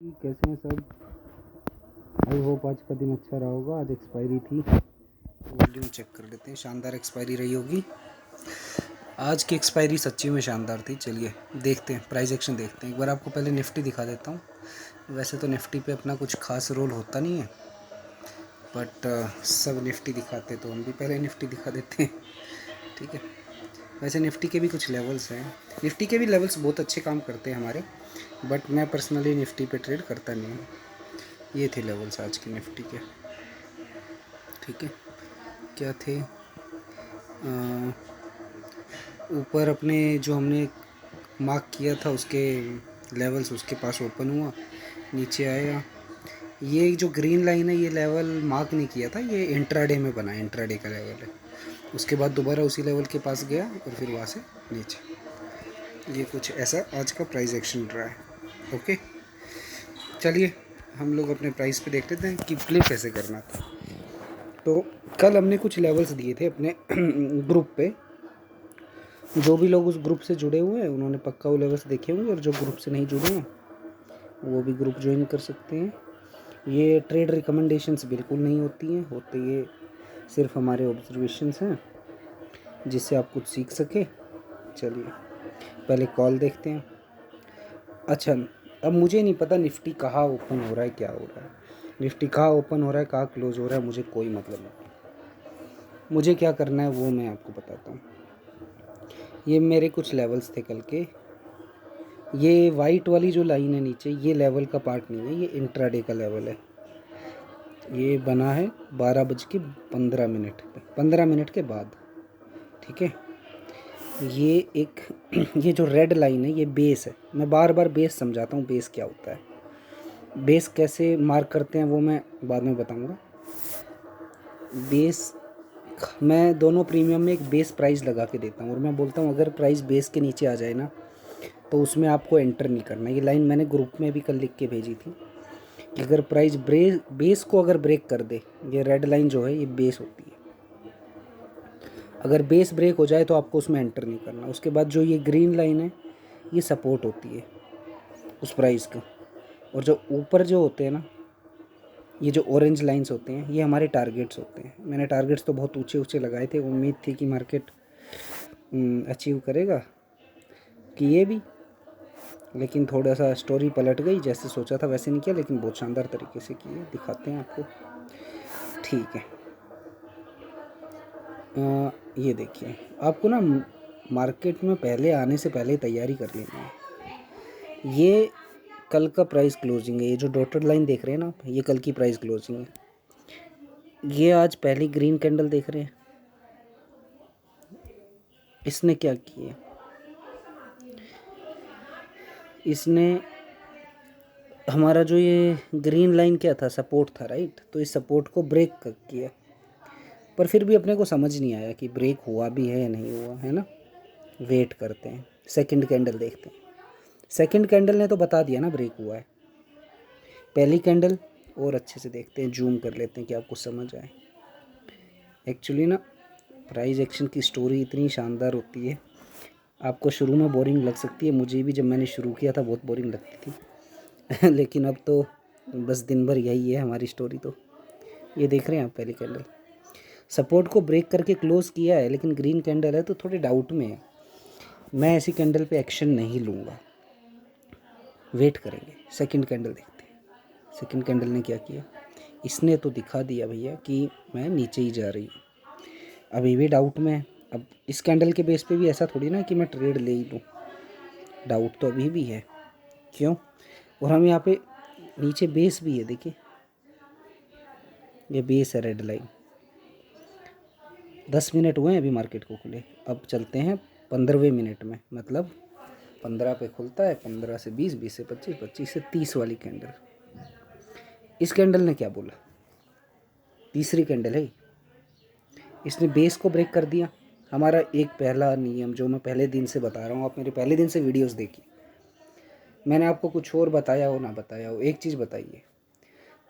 कैसे हैं सब। आई होप आज का दिन अच्छा रहा होगा। आज एक्सपायरी थी, वॉल्यूम चेक कर लेते हैं। शानदार एक्सपायरी रही होगी। आज की एक्सपायरी सच्ची में शानदार थी। चलिए देखते हैं, प्राइस एक्शन देखते हैं। एक बार आपको पहले निफ्टी दिखा देता हूँ। वैसे तो निफ्टी पे अपना कुछ खास रोल होता नहीं है, बट सब निफ्टी दिखाते तो हम भी पहले निफ्टी दिखा देते हैं। ठीक है। वैसे निफ्टी के भी कुछ लेवल्स हैं। निफ्टी के भी लेवल्स बहुत अच्छे काम करते हैं हमारे, बट मैं पर्सनली निफ्टी पे ट्रेड करता नहीं हूँ। ये थे लेवल्स आज के निफ्टी के। ठीक है, क्या थे? ऊपर अपने जो हमने मार्क किया था उसके लेवल्स उसके पास ओपन हुआ, नीचे आया। ये जो ग्रीन लाइन है ये लेवल मार्क नहीं किया था, ये इंट्राडे में बना, इंट्राडे का लेवल है। उसके बाद दोबारा उसी लेवल के पास गया और फिर वहाँ से नीचे। ये कुछ ऐसा आज का प्राइस एक्शन रहा है। ओके, चलिए हम लोग अपने प्राइस पे देख लेते हैं कि प्ले कैसे करना था। तो कल हमने कुछ लेवल्स दिए थे अपने ग्रुप पे। जो भी लोग उस ग्रुप से जुड़े हुए हैं उन्होंने पक्का वो लेवल्स देखे होंगे, और जो ग्रुप से नहीं जुड़े हैं वो भी ग्रुप ज्वाइन कर सकते हैं। ये ट्रेड रिकमेंडेशंस बिल्कुल नहीं होती हैं, होते ये सिर्फ हमारे ऑब्जर्वेशंस हैं जिससे आप कुछ सीख सके। चलिए पहले कॉल देखते हैं। अच्छा, अब मुझे नहीं पता निफ्टी कहाँ ओपन हो रहा है, क्या हो रहा है। निफ्टी कहाँ ओपन हो रहा है, कहाँ क्लोज हो रहा है, मुझे कोई मतलब नहीं। मुझे क्या करना है वो मैं आपको बताता हूँ। ये मेरे कुछ लेवल्स थे कल के। ये वाइट वाली जो लाइन है नीचे, ये लेवल का पार्ट नहीं है, ये इंट्राडे का लेवल है। ये बना है 12:15 पे, 15 मिनट के बाद। ठीक है, ये एक ये जो रेड लाइन है ये बेस है। मैं बार बार बेस समझाता हूँ, बेस क्या होता है, बेस कैसे मार्क करते हैं वो मैं बाद में बताऊँगा। बेस मैं दोनों प्रीमियम में एक बेस प्राइस लगा के देता हूँ, और मैं बोलता हूँ अगर प्राइस बेस के नीचे आ जाए ना तो उसमें आपको एंटर नहीं करना। ये लाइन मैंने ग्रुप में भी कल लिख के भेजी थी कि अगर प्राइस बेस को अगर ब्रेक कर दे, ये रेड लाइन जो है ये बेस होती है, अगर बेस ब्रेक हो जाए तो आपको उसमें एंटर नहीं करना। उसके बाद जो ये ग्रीन लाइन है ये सपोर्ट होती है उस प्राइस का, और जो ऊपर जो होते हैं ना, ये जो ऑरेंज लाइंस होते हैं ये हमारे टारगेट्स होते हैं। मैंने टारगेट्स तो बहुत ऊंचे ऊंचे लगाए थे, उम्मीद थी कि मार्केट अचीव करेगा कि ये भी, लेकिन थोड़ा सा स्टोरी पलट गई। जैसे सोचा था वैसे नहीं किया, लेकिन बहुत शानदार तरीके से किए। दिखाते हैं आपको। ठीक है, ये देखिए, आपको ना मार्केट में पहले आने से पहले तैयारी कर लेनी है। ये कल का प्राइस क्लोजिंग है, ये जो डॉटेड लाइन देख रहे हैं ना आप, ये कल की प्राइस क्लोजिंग है। ये आज पहली ग्रीन कैंडल देख रहे हैं, इसने क्या किया, इसने हमारा जो ये ग्रीन लाइन क्या था, सपोर्ट था, राइट। तो इस सपोर्ट को ब्रेक किया, पर फिर भी अपने को समझ नहीं आया कि ब्रेक हुआ भी है या नहीं हुआ है ना। वेट करते हैं, सेकंड कैंडल देखते हैं। सेकंड कैंडल ने तो बता दिया ना ब्रेक हुआ है। पहली कैंडल और अच्छे से देखते हैं, जूम कर लेते हैं कि आपको समझ आए। एक्चुअली ना प्राइस एक्शन की स्टोरी इतनी शानदार होती है, आपको शुरू में बोरिंग लग सकती है। मुझे भी जब मैंने शुरू किया था बहुत बोरिंग लगती थी लेकिन अब तो बस दिन भर यही है हमारी स्टोरी। तो ये देख रहे हैं आप, पहली कैंडल सपोर्ट को ब्रेक करके क्लोज किया है, लेकिन ग्रीन कैंडल है तो थोड़े डाउट में है। मैं ऐसी कैंडल पे एक्शन नहीं लूँगा, वेट करेंगे। सेकंड कैंडल देखते हैं। सेकंड कैंडल ने क्या किया, इसने तो दिखा दिया भैया कि मैं नीचे ही जा रही हूँ। अभी भी डाउट में है। अब इस कैंडल के बेस पे भी ऐसा थोड़ी ना कि मैं ट्रेड ले ही लूँ, डाउट तो अभी भी है। क्यों? और हम यहाँ पे नीचे बेस भी है, देखिए ये बेस है, रेड लाइन। 10 मिनट हुए हैं अभी मार्केट को खुले, अब चलते हैं 15वें मिनट में। मतलब 15 पे खुलता है, 15 से 20, 20 से 25, 25 से 30 वाली कैंडल। इस कैंडल ने क्या बोला, तीसरी कैंडल है, इसने बेस को ब्रेक कर दिया। हमारा एक पहला नियम जो मैं पहले दिन से बता रहा हूँ, आप मेरे पहले दिन से वीडियोस देखिए, मैंने आपको कुछ और बताया हो ना बताया हो, एक चीज़ बताइए,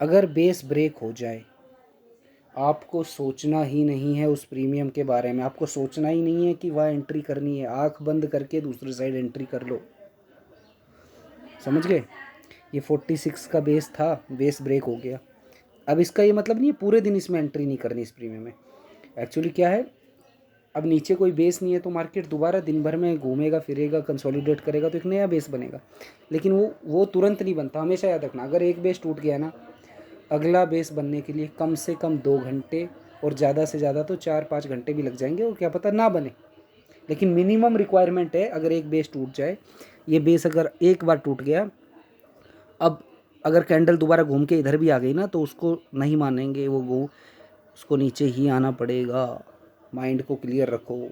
अगर बेस ब्रेक हो जाए आपको सोचना ही नहीं है उस प्रीमियम के बारे में। आपको सोचना ही नहीं है कि वह एंट्री करनी है, आंख बंद करके दूसरी साइड एंट्री कर लो। समझ गए? ये 46 का बेस था, बेस ब्रेक हो गया। अब इसका ये मतलब नहीं है पूरे दिन इसमें एंट्री नहीं करनी इस प्रीमियम में। एक्चुअली क्या है, अब नीचे कोई बेस नहीं है तो मार्केट दोबारा दिन भर में घूमेगा फिरेगा, कंसोलिडेट करेगा तो एक नया बेस बनेगा। लेकिन वो तुरंत नहीं बनता। हमेशा याद रखना, अगर एक बेस टूट गया ना, अगला बेस बनने के लिए कम से कम 2 घंटे और ज़्यादा से ज़्यादा तो 4-5 घंटे भी लग जाएंगे, और क्या पता ना बने। लेकिन मिनिमम रिक्वायरमेंट है, अगर एक बेस टूट जाए, ये बेस अगर एक बार टूट गया, अब अगर कैंडल दोबारा घूम के इधर भी आ गई ना तो उसको नहीं मानेंगे वो उसको नीचे ही आना पड़ेगा। माइंड को क्लियर रखो,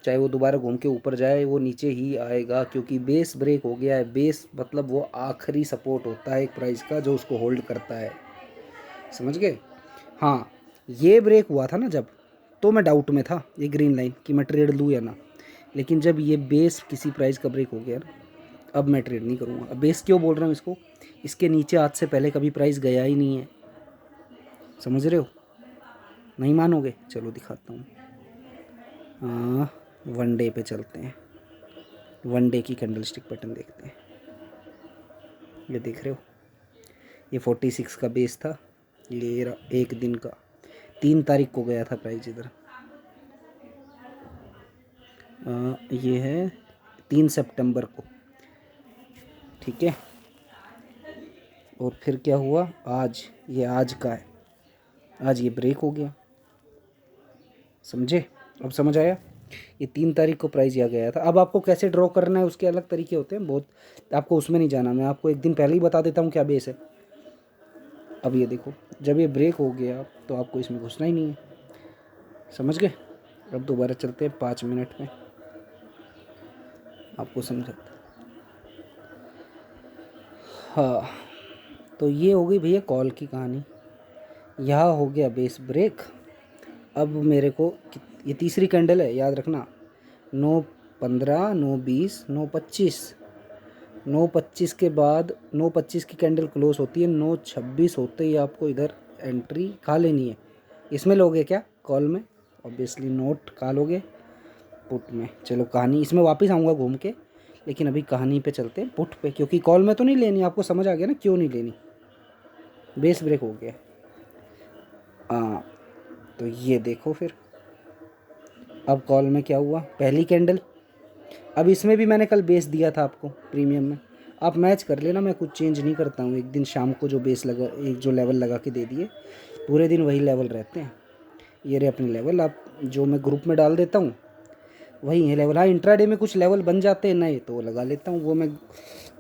चाहे वो दोबारा घूम के ऊपर जाए वो नीचे ही आएगा, क्योंकि बेस ब्रेक हो गया है। बेस मतलब वो आखिरी सपोर्ट होता है एक प्राइस का जो उसको होल्ड करता है, समझ गए। हाँ, ये ब्रेक हुआ था ना जब, तो मैं डाउट में था ये ग्रीन लाइन कि मैं ट्रेड लूँ या ना। लेकिन जब ये बेस किसी प्राइस का ब्रेक हो गया ना, अब मैं ट्रेड नहीं करूँगा। अब बेस क्यों बोल रहा हूँ इसको, इसके नीचे आज से पहले कभी प्राइस गया ही नहीं है, समझ रहे हो। नहीं मानोगे, चलो दिखाता हूँ। वन डे पे चलते हैं, वन डे की कैंडल स्टिक पैटर्न देखते हैं। ये देख रहे हो, ये 46 का बेस था, ये एक दिन का 3 तारीख को गया था प्राइस इधर। ये है 3 सितंबर को, ठीक है। और फिर क्या हुआ, आज, ये आज का है, आज ये ब्रेक हो गया, समझे। अब समझ आया, ये 3 तारीख को प्राइस आ गया था। अब आपको कैसे ड्रॉ करना है उसके अलग तरीके होते हैं बहुत, आपको उसमें नहीं जाना, मैं आपको एक दिन पहले ही बता देता हूँ क्या बेस है। अब ये देखो, जब ये ब्रेक हो गया तो आपको इसमें घुसना ही नहीं है, समझ गए। अब दोबारा चलते हैं 5 मिनट में, आपको समझाता। हाँ, तो ये हो गई भैया कॉल की कहानी। यहाँ हो गया बेस ब्रेक। अब मेरे को ये तीसरी कैंडल है, याद रखना, 9:15, 9:20, 9:25, 9:25 के बाद 9:25 की कैंडल क्लोज होती है, 9:26 होते ही आपको इधर एंट्री खा लेनी है। इसमें लोगे क्या, कॉल में, ऑब्वियसली नोट खा लोगे पुट में। चलो कहानी इसमें वापस आऊँगा घूम के, लेकिन अभी कहानी पे चलते हैं, पुट पे, क्योंकि कॉल में तो नहीं लेनी। आपको समझ आ गया ना क्यों नहीं लेनी, बेस ब्रेक हो गया। हाँ, तो ये देखो फिर अब कॉल में क्या हुआ, पहली कैंडल। अब इसमें भी मैंने कल बेस दिया था आपको प्रीमियम में, आप मैच कर लेना, मैं कुछ चेंज नहीं करता हूँ। एक दिन शाम को जो बेस लगा, एक जो लेवल लगा के दे दिए, पूरे दिन वही लेवल रहते हैं। ये रहे अपने लेवल, आप जो मैं ग्रुप में डाल देता हूँ वही है लेवल। हाँ, इंट्राडे में कुछ लेवल बन जाते हैं नए तो वो लगा लेता हूँ, वो मैं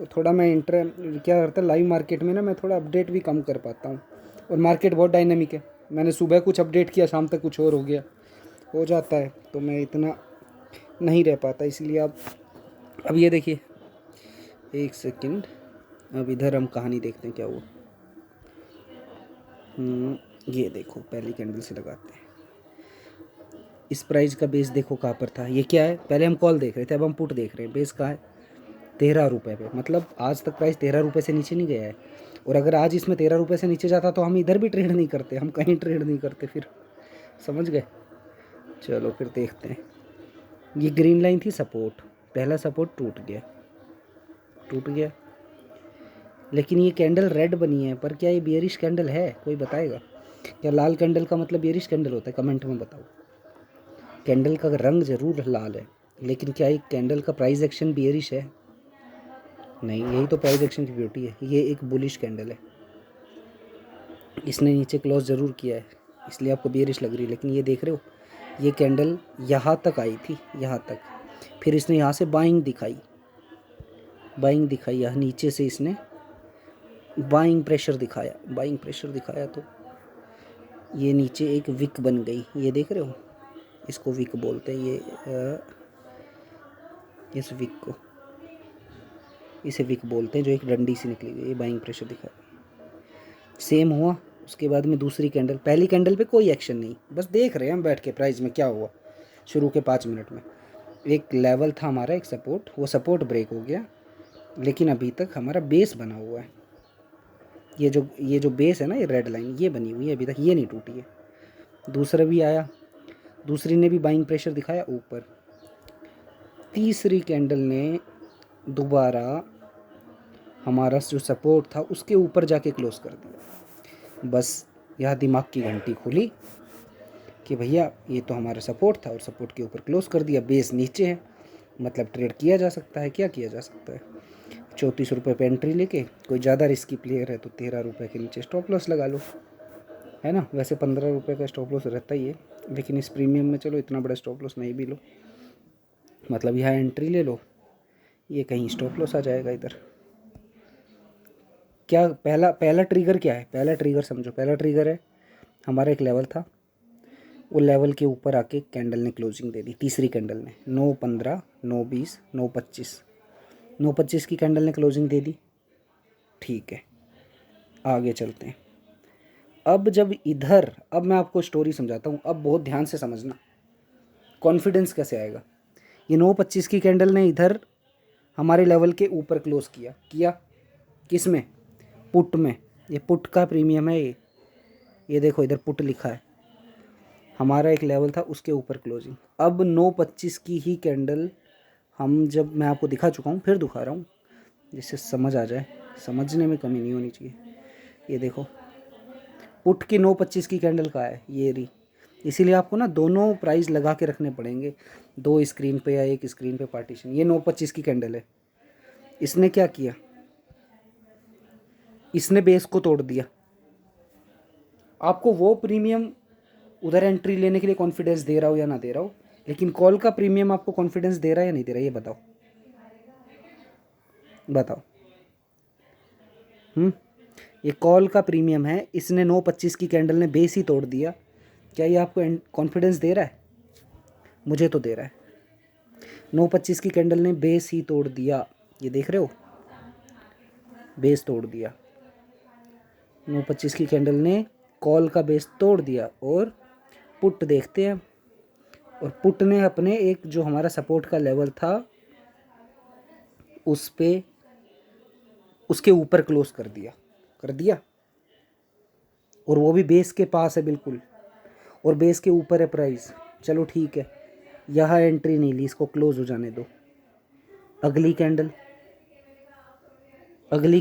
थोड़ा, मैं क्या करता है लाइव मार्केट में ना, मैं थोड़ा अपडेट भी कम कर पाता हूँ, और मार्केट बहुत डायनेमिक है। मैंने सुबह कुछ अपडेट किया, शाम तक कुछ और हो गया, हो जाता है, तो मैं इतना नहीं रह पाता, इसलिए आप। अब ये देखिए, एक सेकंड, अब इधर हम कहानी देखते हैं क्या हुआ। ये देखो, पहली कैंडल से लगाते हैं। इस प्राइस का बेस देखो कहाँ पर था, ये क्या है, पहले हम कॉल देख रहे थे, अब हम पुट देख रहे हैं। बेस कहाँ है, 13 रुपये पे, मतलब आज तक प्राइस 13 रुपये से नीचे नहीं गया है। और अगर आज इसमें 13 रुपये से नीचे जाता तो हम इधर भी ट्रेड नहीं करते, हम कहीं ट्रेड नहीं करते फिर, समझ गए। चलो फिर देखते हैं। ये ग्रीन लाइन थी सपोर्ट, पहला सपोर्ट टूट गया, टूट गया। लेकिन ये कैंडल रेड बनी है, पर क्या ये बियरिश कैंडल है, कोई बताएगा क्या। लाल कैंडल का मतलब बियरिश कैंडल होता है, कमेंट में बताओ। कैंडल का रंग ज़रूर लाल है, लेकिन क्या एक कैंडल का प्राइस एक्शन बियरिश है, नहीं। यही तो प्राइस एक्शन की ब्यूटी है। ये एक बुलिश कैंडल है, इसने नीचे क्लोज ज़रूर किया है, इसलिए आपको बियरिश लग रही है। लेकिन ये देख रहे हो, ये कैंडल यहाँ तक आई थी, यहाँ तक, फिर इसने यहाँ से बाइंग दिखाई, बाइंग दिखाई, यहाँ नीचे से इसने बाइंग प्रेशर दिखाया, बाइंग प्रेशर दिखाया, तो ये नीचे एक विक बन गई। ये देख रहे हो, इसको विक बोलते हैं। ये इस विक को, इसे विक बोलते हैं, जो एक डंडी सी निकली गई। ये बाइंग प्रेशर दिखाया, सेम हुआ। उसके बाद में दूसरी कैंडल, पहली कैंडल पे कोई एक्शन नहीं, बस देख रहे हैं हम बैठ के प्राइस में क्या हुआ। शुरू के 5 मिनट में एक लेवल था हमारा, एक सपोर्ट, वो सपोर्ट ब्रेक हो गया, लेकिन अभी तक हमारा बेस बना हुआ है। ये जो बेस है ना, ये रेड लाइन ये बनी हुई है अभी तक, ये नहीं टूटी है। दूसरा भी आया, दूसरी ने भी बाइंग प्रेशर दिखाया ऊपर। तीसरी कैंडल ने दोबारा हमारा जो सपोर्ट था उसके ऊपर जाके क्लोज कर दिया। बस यह दिमाग की घंटी खुली कि भैया ये तो हमारा सपोर्ट था और सपोर्ट के ऊपर क्लोज कर दिया, बेस नीचे है, मतलब ट्रेड किया जा सकता है। क्या किया जा सकता है? 34 रुपये पे एंट्री लेके, कोई ज़्यादा रिस्की प्लेयर है तो 13 रुपये के नीचे स्टॉप लॉस लगा लो, है ना। वैसे 15 रुपये का स्टॉप लॉस रहता ही है, लेकिन इस प्रीमियम में चलो इतना बड़ा स्टॉप लॉस नहीं भी लो, मतलब यहाँ एंट्री ले लो, ये कहीं स्टॉप लॉस आ जाएगा इधर। क्या पहला पहला ट्रिगर क्या है? पहला ट्रिगर समझो, पहला ट्रिगर है हमारा एक लेवल था, वो लेवल के ऊपर आके कैंडल ने क्लोजिंग दे दी, तीसरी कैंडल ने 9.15, 9.20, 9.25, 9.25 की कैंडल ने क्लोजिंग दे दी। ठीक है, आगे चलते हैं। अब जब इधर, अब मैं आपको स्टोरी समझाता हूँ, अब बहुत ध्यान से समझना, कॉन्फिडेंस कैसे आएगा। ये 9.25 की कैंडल ने इधर हमारे लेवल के ऊपर क्लोज किया किस में? पुट में। ये पुट का प्रीमियम है ये देखो इधर पुट लिखा है, हमारा एक लेवल था उसके ऊपर क्लोजिंग। अब 9.25 की ही कैंडल हम, जब मैं आपको दिखा चुका हूँ फिर दिखा रहा हूँ जिससे समझ आ जाए, समझने में कमी नहीं होनी चाहिए। ये देखो पुट की 9.25 की कैंडल कहाँ है? ये रही। इसीलिए आपको ना दोनों प्राइस लगा के रखने पड़ेंगे, दो स्क्रीन पे या एक स्क्रीन पे पार्टीशन। ये 9.25 की कैंडल है, इसने क्या किया? इसने बेस को तोड़ दिया। आपको वो प्रीमियम उधर एंट्री लेने के लिए कॉन्फिडेंस दे रहा हो या ना दे रहा हो, लेकिन कॉल का प्रीमियम आपको कॉन्फिडेंस दे रहा है या नहीं दे रहा है? ये बताओ बताओ। ये कॉल का प्रीमियम है, इसने 9.25 की कैंडल ने बेस ही तोड़ दिया। क्या ये आपको कॉन्फिडेंस दे रहा है? मुझे तो दे रहा है। 9.25 की कैंडल ने बेस ही तोड़ दिया, ये देख रहे हो, बेस तोड़ दिया। 9.25 की कैंडल ने कॉल का बेस तोड़ दिया। और पुट देखते हैं, और पुट ने अपने एक जो हमारा सपोर्ट का लेवल था उस पे, उसके ऊपर क्लोज कर दिया, और वो भी बेस के पास है बिल्कुल, और बेस के ऊपर है प्राइस। चलो ठीक है, यहाँ एंट्री नहीं ली, इसको क्लोज हो जाने दो। अगली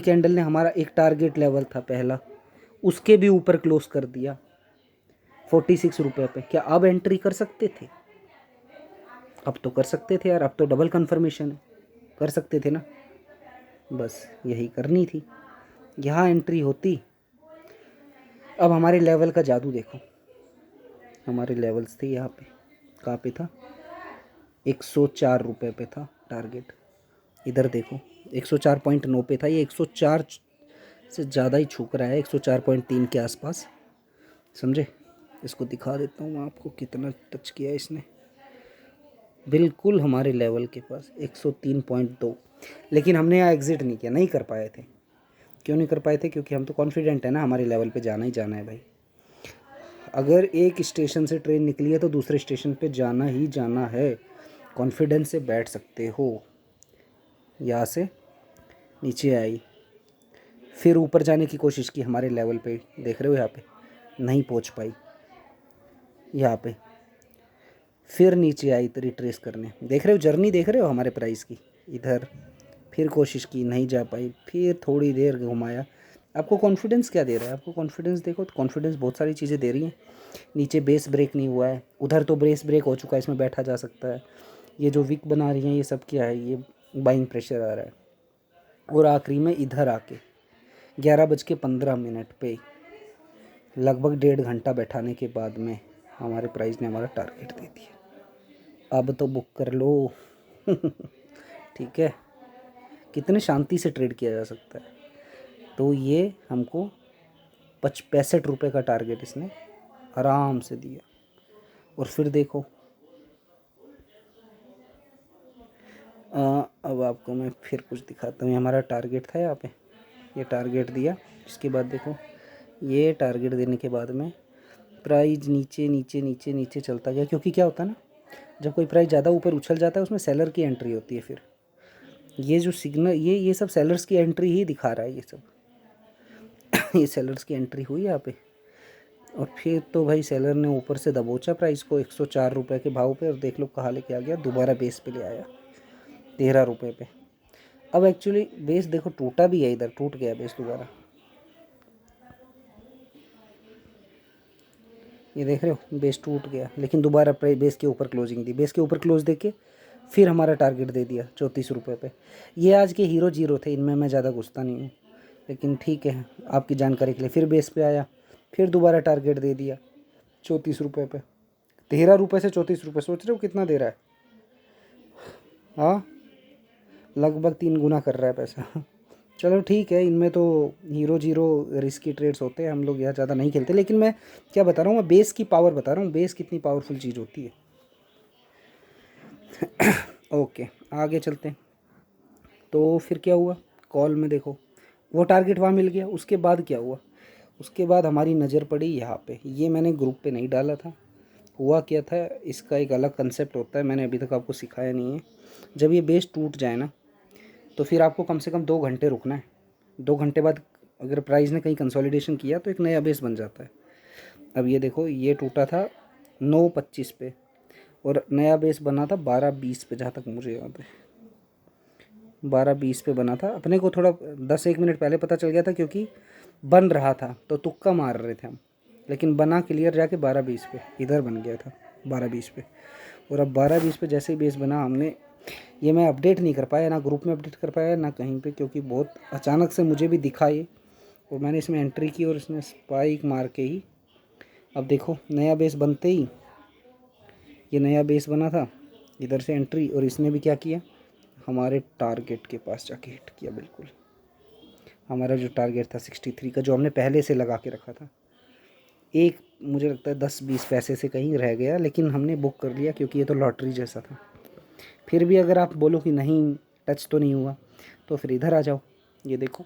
कैंडल ने हमारा एक टारगेट लेवल था पहला, उसके भी ऊपर क्लोज कर दिया 46 रुपये पे। क्या अब एंट्री कर सकते थे? अब तो कर सकते थे यार, अब तो डबल कंफर्मेशन है, कर सकते थे ना। बस यही करनी थी, यहाँ एंट्री होती। अब हमारे लेवल का जादू देखो, हमारे लेवल्स थे यहाँ पे, कहाँ पे था? 104 रुपये पे था टारगेट। इधर देखो 104.9 पे था, ये 104 से ज़्यादा ही छूक रहा है, 104.3 के आसपास, समझे। इसको दिखा देता हूँ आपको कितना टच किया इसने, बिल्कुल हमारे लेवल के पास 103.2। लेकिन हमने यहाँ एग्ज़िट नहीं किया, नहीं कर पाए थे। क्यों नहीं कर पाए थे? क्योंकि हम तो कॉन्फिडेंट है ना, हमारे लेवल पे जाना ही जाना है भाई। अगर एक स्टेशन से ट्रेन निकली है तो दूसरे स्टेशन पे जाना ही जाना है, कॉन्फिडेंस से बैठ सकते हो। यहाँ से नीचे आई, फिर ऊपर जाने की कोशिश की हमारे लेवल पे, देख रहे हो यहाँ पे, नहीं पहुँच पाई। यहाँ पे फिर नीचे आई तो रिट्रेस करने, देख रहे हो जर्नी, देख रहे हो हमारे प्राइस की। इधर फिर कोशिश की, नहीं जा पाई, फिर थोड़ी देर घुमाया। आपको कॉन्फिडेंस क्या दे रहा है? आपको कॉन्फिडेंस देखो तो कॉन्फिडेंस बहुत सारी चीज़ें दे रही हैं। नीचे बेस ब्रेक नहीं हुआ है, उधर तो बेस ब्रेक हो चुका है, इसमें बैठा जा सकता है। ये जो विक बना रही हैं ये सब क्या है? ये बाइंग प्रेशर आ रहा है। और आखिरी में इधर आके 11:15 पे लगभग 1.5 घंटा बैठाने के बाद में हमारे प्राइस ने हमारा टारगेट दे दिया। अब तो बुक कर लो ठीक है, कितने शांति से ट्रेड किया जा सकता है। तो ये हमको 65 रुपये का टारगेट इसने आराम से दिया। और फिर देखो अब आपको मैं फिर कुछ दिखाता हूँ। हमारा टारगेट था यहाँ पे, ये टारगेट दिया। इसके बाद देखो, ये टारगेट देने के बाद में प्राइस नीचे नीचे नीचे नीचे चलता गया। क्योंकि क्या होता है ना, जब कोई प्राइस ज़्यादा ऊपर उछल जाता है उसमें सेलर की एंट्री होती है। फिर ये जो सिग्नल, ये सब सेलर्स की एंट्री ही दिखा रहा है ये सब ये सेलर्स की एंट्री हुई यहाँ पे। और फिर तो भाई सेलर ने ऊपर से दबोचा प्राइस को 104 रुपये के भाव पे, और देख लो कहाँ लेके आ गया, दोबारा बेस पे ले आया 13 रुपये पे। अब एक्चुअली बेस देखो टूटा भी है, इधर टूट गया बेस दोबारा, ये देख रहे हो बेस टूट गया, लेकिन दोबारा बेस के ऊपर क्लोजिंग दी, बेस के ऊपर क्लोज देके फिर हमारा टारगेट दे दिया 34 रुपये पे। ये आज के हीरो जीरो थे, इनमें मैं ज़्यादा घुसता नहीं हूँ, लेकिन ठीक है आपकी जानकारी के लिए। फिर बेस पे आया, फिर दोबारा टारगेट दे दिया 34 रुपये पे, 13 रुपये से 34 रुपये, सोच रहे हो कितना दे रहा है? हाँ, लगभग 3 गुना कर रहा है पैसा। चलो ठीक है, इनमें तो हीरो जीरो रिस्की ट्रेड्स होते हैं, हम लोग यहाँ ज़्यादा नहीं खेलते, लेकिन मैं क्या बता रहा हूँ, मैं बेस की पावर बता रहा हूँ, बेस कितनी पावरफुल चीज़ होती है। ओके आगे चलते हैं। तो फिर क्या हुआ, कॉल में देखो वो टारगेट वहाँ मिल गया, उसके बाद क्या हुआ, उसके बाद हमारी नज़र पड़ी यहाँ पे, ये मैंने ग्रुप पे नहीं डाला था। हुआ क्या था, इसका एक अलग कंसेप्ट होता है, मैंने अभी तक आपको सिखाया नहीं है। जब ये बेस टूट जाए ना, तो फिर आपको कम से कम 2 घंटे रुकना है। 2 घंटे बाद अगर प्राइस ने कहीं कंसोलिडेशन किया तो एक नया बेस बन जाता है। अब ये देखो ये टूटा था 9:25 पे और नया बेस बना था 12:20 पे, जहाँ तक मुझे याद है 12:20 पे बना था। अपने को थोड़ा 10-1 मिनट पहले पता चल गया था, क्योंकि बन रहा था तो तुक्का मार रहे थे हम, लेकिन बना क्लियर जाके 12:20 पे इधर बन गया था 12:20 पे। और अब 12:20 पे जैसे ही बेस बना, हमने ये मैं अपडेट नहीं कर पाया, ना ग्रुप में अपडेट कर पाया ना कहीं पे, क्योंकि बहुत अचानक से मुझे भी दिखा ये, और मैंने इसमें एंट्री की और इसने स्पाइक मार के ही, अब देखो नया बेस बनते ही ये नया बेस बना था, इधर से एंट्री, और इसने भी क्या किया, हमारे टारगेट के पास जाके हिट किया। बिल्कुल हमारा जो टारगेट था 63 का, जो हमने पहले से लगा के रखा था, एक मुझे लगता है 10-20 पैसे से कहीं रह गया, लेकिन हमने बुक कर लिया क्योंकि ये तो लॉटरी जैसा था। फिर भी अगर आप बोलो कि नहीं टच तो नहीं हुआ, तो फिर इधर आ जाओ, ये देखो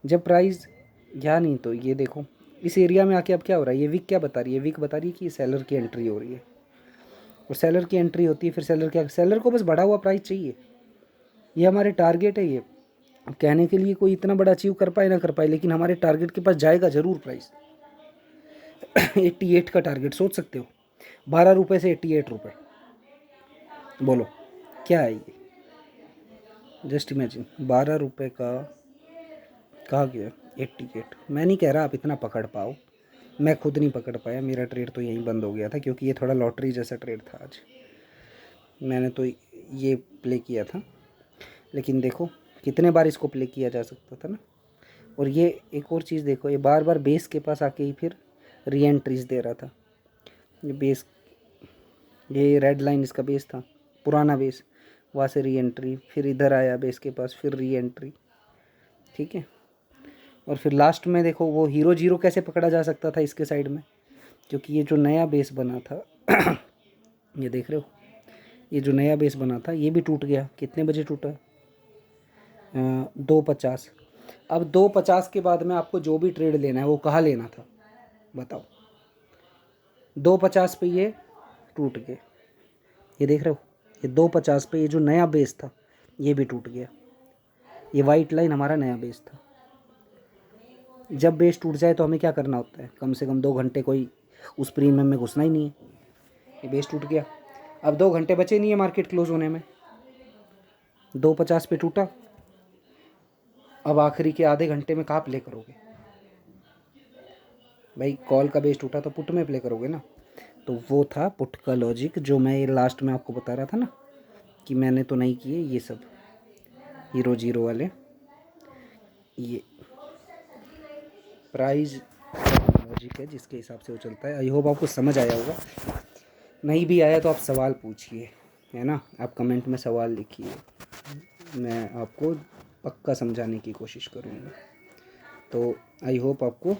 जब प्राइस या नहीं, तो ये देखो इस एरिया में आके अब क्या हो रहा है, ये वीक क्या बता रही है, वीक बता रही है कि सेलर की एंट्री हो रही है, और सेलर की एंट्री होती है, फिर सेलर क्या, सेलर को बस बढ़ा हुआ प्राइस चाहिए, ये हमारे टारगेट है। ये अब कहने के लिए कोई इतना बड़ा अचीव कर पाए ना कर पाए, लेकिन हमारे टारगेट के पास जाएगा ज़रूर प्राइस। 88 का टारगेट सोच सकते हो, 12 रुपये से 88 रुपये, बोलो क्या है ये, जस्ट इमेजिन 12 रुपये का कहा गया 88। मैं नहीं कह रहा आप इतना पकड़ पाओ, मैं खुद नहीं पकड़ पाया, मेरा ट्रेड तो यहीं बंद हो गया था, क्योंकि ये थोड़ा लॉटरी जैसा ट्रेड था आज, मैंने तो ये प्ले किया था। लेकिन देखो कितने बार इसको प्ले किया जा सकता था ना। और ये एक और चीज़ देखो, ये बार बार बेस के पास आके ही फिर री एंट्रीज दे रहा था। ये बेस, ये रेड लाइन इसका बेस था, पुराना बेस, वहाँ से री एंट्री, फिर इधर आया बेस के पास, फिर री एंट्री, ठीक है। और फिर लास्ट में देखो वो हीरो जीरो कैसे पकड़ा जा सकता था इसके साइड में, क्योंकि ये जो नया बेस बना था ये देख रहे हो, ये जो नया बेस बना था ये भी टूट गया। कितने बजे टूटा, 2:50। अब 2:50 के बाद में आपको जो भी ट्रेड लेना है वो कहाँ लेना था बताओ, 2:50 पे ये टूट गए, ये देख रहे हो, ये 2:50 पे ये जो नया बेस था ये भी टूट गया। ये वाइट लाइन हमारा नया बेस था। जब बेस टूट जाए तो हमें क्या करना होता है, कम से कम 2 घंटे कोई उस प्रीमियम में घुसना ही नहीं है। ये बेस टूट गया, अब 2 घंटे बचे नहीं है मार्केट क्लोज होने में, 2:50 पे टूटा, अब आखिरी के आधे घंटे में कहाँ प्ले करोगे भाई, कॉल का बेस टूटा तो पुट में प्ले करोगे ना। तो वो था पुट का लॉजिक, जो मैं ये लास्ट में आपको बता रहा था ना, कि मैंने तो नहीं किए ये सब हीरो जीरो वाले, ये प्राइस लॉजिक है जिसके हिसाब से वो चलता है। आई होप आपको समझ आया होगा, नहीं भी आया तो आप सवाल पूछिए, है ना, आप कमेंट में सवाल लिखिए, मैं आपको पक्का समझाने की कोशिश करूँगा। तो आई होप आपको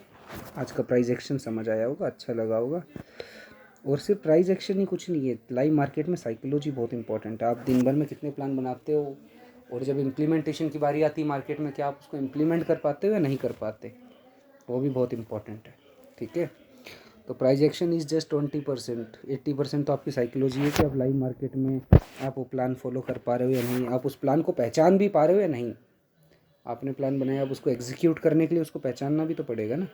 आज का प्राइस एक्शन समझ आया होगा, अच्छा लगा होगा। और सिर्फ प्राइस एक्शन ही कुछ नहीं है, लाइव मार्केट में साइकोलॉजी बहुत इंपॉर्टेंट है। आप दिन भर में कितने प्लान बनाते हो, और जब इम्प्लीमेंटेशन की बारी आती है मार्केट में, क्या आप उसको इम्प्लीमेंट कर पाते हो या नहीं कर पाते, वो भी बहुत इंपॉर्टेंट है, ठीक है। तो प्राइस एक्शन इज़ जस्ट 20%, 80% तो आपकी साइकोलॉजी है कि आप लाइव मार्केट में आप वो प्लान फॉलो कर पा रहे हो या नहीं, आप उस प्लान को पहचान भी पा रहे हो या नहीं। आपने प्लान बनाया, आप उसको एग्जीक्यूट करने के लिए उसको पहचानना भी तो पड़ेगा ना।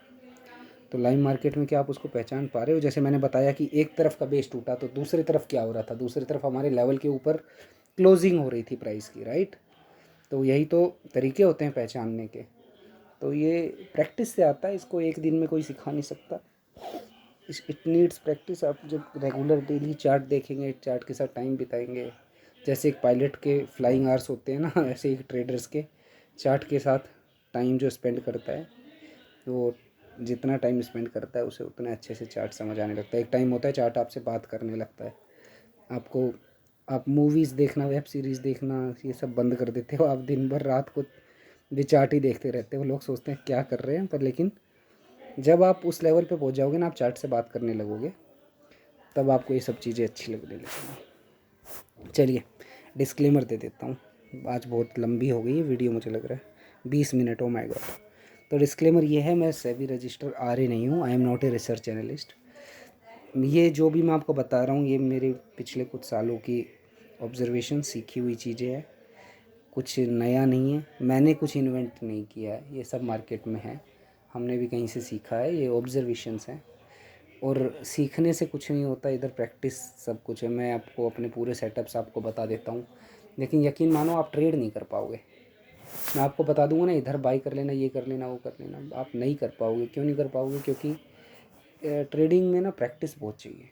तो लाइव मार्केट में क्या आप उसको पहचान पा रहे हो। जैसे मैंने बताया कि एक तरफ का बेस टूटा तो दूसरी तरफ क्या हो रहा था, दूसरी तरफ हमारे लेवल के ऊपर क्लोजिंग हो रही थी प्राइस की, राइट। तो यही तो तरीके होते हैं पहचानने के। तो ये प्रैक्टिस से आता है, इसको एक दिन में कोई सिखा नहीं सकता। It needs practice. आप जब रेगुलर डेली चार्ट देखेंगे, चार्ट के साथ टाइम बिताएंगे, जैसे एक पायलट के फ्लाइंग आवर्स होते हैं ना, ऐसे एक ट्रेडर्स के चार्ट के साथ टाइम जो स्पेंड करता है, वो जितना टाइम स्पेंड करता है उसे उतने अच्छे से चार्ट समझ आने लगता है। एक टाइम होता है चार्ट आपसे बात करने लगता है। आपको आप मूवीज़ देखना, वेब सीरीज़ देखना, ये सब बंद कर देते हो। आप दिन भर रात को भी चार्ट ही देखते रहते हो। लोग सोचते हैं क्या कर रहे हैं, पर लेकिन जब आप उस लेवल पे पहुंच जाओगे ना, आप चार्ट से बात करने लगोगे, तब आपको ये सब चीज़ें अच्छी लगने लगेंगी। चलिए डिस्क्लेमर दे देता हूँ, आज बहुत लंबी हो गई है वीडियो, मुझे लग रहा है 20 मिनट, ओ माय गॉड। तो डिस्क्लेमर ये है, मैं सेबी रजिस्टर RA नहीं हूँ, I am not a research analyst. ये जो भी मैं आपको बता रहा हूँ, ये मेरे पिछले कुछ सालों की ऑब्जर्वेशन, सीखी हुई चीज़ें हैं, कुछ नया नहीं है। मैंने कुछ इन्वेंट नहीं किया है, ये सब मार्केट में है, हमने भी कहीं से सीखा है, ये ऑब्जर्वेशंस हैं। और सीखने से कुछ नहीं होता, इधर प्रैक्टिस सब कुछ है। मैं आपको अपने पूरे सेटअप्स आपको बता देता हूँ, लेकिन यकीन मानो आप ट्रेड नहीं कर पाओगे। मैं आपको बता दूंगा ना, इधर बाई कर लेना, ये कर लेना, वो कर लेना, आप नहीं कर पाओगे। क्यों नहीं कर पाओगे? क्योंकि ट्रेडिंग में ना प्रैक्टिस बहुत चाहिए।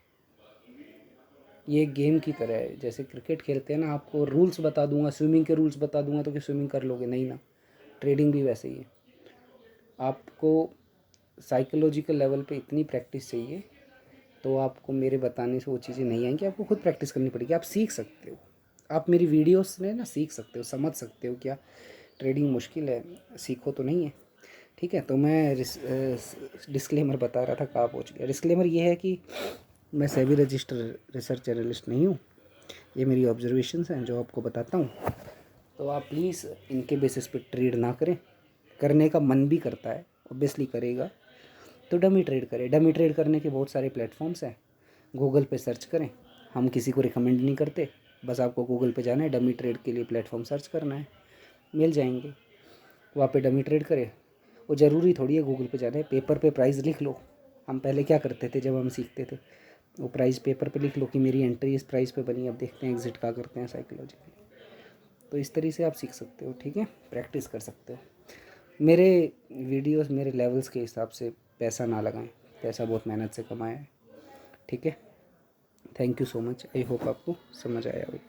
ये गेम की तरह है, जैसे क्रिकेट खेलते हैं ना, आपको रूल्स बता दूंगा, स्विमिंग के रूल्स बता दूंगा तो कि स्विमिंग कर लोगे? नहीं ना। ट्रेडिंग भी वैसे ही है, आपको साइकोलॉजिकल लेवल पे इतनी प्रैक्टिस चाहिए। तो आपको मेरे बताने से वो चीज़ें नहीं आएंगी, आपको खुद प्रैक्टिस करनी पड़ेगी। आप सीख सकते हो, आप मेरी वीडियोस में ना सीख सकते हो, समझ सकते हो क्या ट्रेडिंग मुश्किल है, सीखो तो नहीं है। ठीक है, तो मैं डिस्क्लेमर बता रहा था, कहाँ पहुँच गया। डिस्क्लेमर ये है कि मैं सेबी रजिस्टर रिसर्च एनालिस्ट नहीं हूँ, ये मेरी ऑब्जर्वेशंस हैं जो आपको बताता हूँ। तो आप प्लीज़ इनके बेसिस पे ट्रेड ना करें। करने का मन भी करता है, ऑब्वियसली करेगा, तो डमी ट्रेड करें। डमी ट्रेड करने के बहुत सारे प्लेटफॉर्म्स हैं, गूगल पे सर्च करें। हम किसी को रिकमेंड नहीं करते, बस आपको गूगल पे जाना है, डमी ट्रेड के लिए प्लेटफॉर्म सर्च करना है, मिल जाएंगे। वहाँ पे डमी ट्रेड करें। वो ज़रूरी थोड़ी है गूगल पे जाना है, पेपर पे प्राइस लिख लो। हम पहले क्या करते थे जब हम सीखते थे, वो प्राइस पेपर पे लिख लो कि मेरी एंट्री इस प्राइस पे बनी, अब देखते हैं एग्जिट क्या करते हैं साइकोलॉजिकली। तो इस तरीके से आप सीख सकते हो, ठीक है, प्रैक्टिस कर सकते हो। मेरे वीडियोस मेरे लेवल्स के हिसाब से पैसा ना लगाएं, पैसा बहुत मेहनत से कमाया है, ठीक है। Thank you so much, I hope आपको समझ आया होगा।